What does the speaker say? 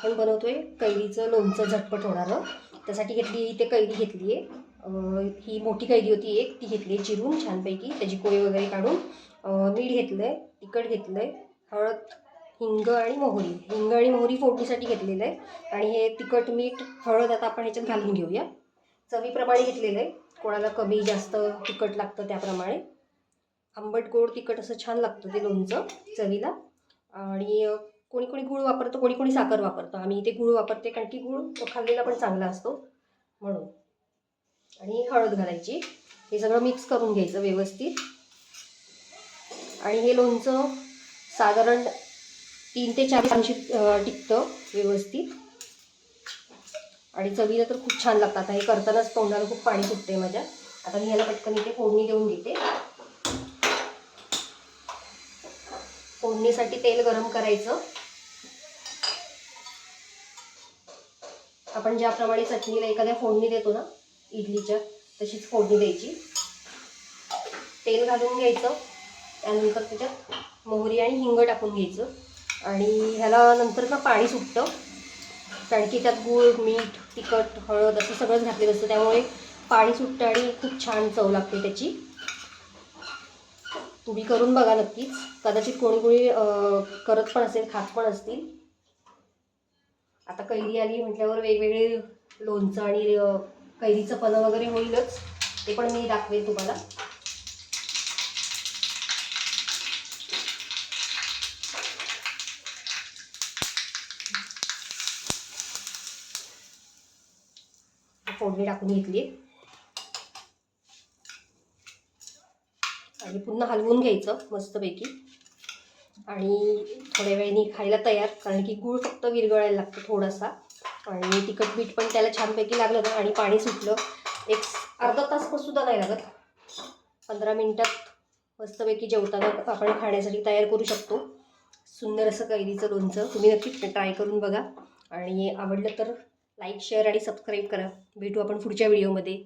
आपण बनवतोय कैरीचं लोणचं झटपट होणारं. त्यासाठी इथे कैरी घेतली आहे. ही मोठी कैरी होती एक, ती घेतली आहे चिरून छानपैकी, त्याची कोय वगैरे काढून. मीठ घेतलं आहे, तिखट घेतलं आहे, हळद, हिंग आणि मोहरी फोडणीसाठी घेतलेलं आहे. आणि हे तिखट मीठ हळद आता आपण ह्याच्यात घालून घेऊया. चवीप्रमाणे घेतलेलं आहे, कोणाला कमी जास्त तिखट लागतं त्याप्रमाणे. आंबट गोड तिखट असं छान लागतं ते लोणचं चवीला. आणि कोणी कोणी गूळ वापरतं, कोणी कोणी साखर वापरतं. आम्ही इथे गूळ वापरते, कारण की गूळ खाल्लेला पण चांगला असतो म्हणून. आणि हळद घालायची. हे सगळं मिक्स करून घ्यायचं व्यवस्थित. आणि हे लोणचं साधारण 3 ते 4 दिवसांशी टिकतं व्यवस्थित. आणि चवीला तर खूप छान लागतं. आता हे करतानाच तोंडाला खूप पाणी सुटते माझ्या. आता मी ह्याला पटकन इथे फोडणी देऊन घेते. फोडणीसाठी तेल गरम करायचं. आपण ज्याप्रमाणे चटणीला एखाद्या फोडणी देतो ना इडलीच्या, तशीच फोडणी द्यायची. तेल घालून घ्यायचं, त्यानंतर त्याच्यात मोहरी आणि हिंग टाकून घ्यायचं. आणि ह्याला नंतर ना पाणी सुटतं, कारण की त्यात गूळ, मीठ, तिखट, हळद असं सगळंच घातलेलं असतं, त्यामुळे पाणी सुटतं आणि खूप छान चव लागते त्याची. तुम्ही करून बघा नक्कीच. कदाचित कोणी कोणी करत पण असेल, खात पण असतील. आता कैरी आली म्हटल्यावर वेगवेगळे लोणचं आणि कैरीचं पन्ह वगैरे होईलच, ते पण मी दाखवेन तुम्हाला. फोडणी टाकून घेतली आणि पुन्हा हलवून घ्यायचं मस्तपैकी. आणि थोड्या वेळाने खायला तयार, कारण की गूळ फक्त विरघळायला लागतो थोडासा. आणि तिखट मीठ पण त्याला छानपैकी लागलं ना आणि पाणी सुटलं, एक अर्धा तास पण सुद्धा नाही लागत, 15 मिनिटात मस्तपैकी जेवताना आपण खाण्यासाठी तयार करू शकतो. सुंदर असं कैरीचं लोणचं तुम्ही नक्कीच ट्राय करून बघा. आणि आवडलं तर लाईक, शेअर आणि सबस्क्राईब करा. भेटू आपण पुढच्या व्हिडिओमध्ये.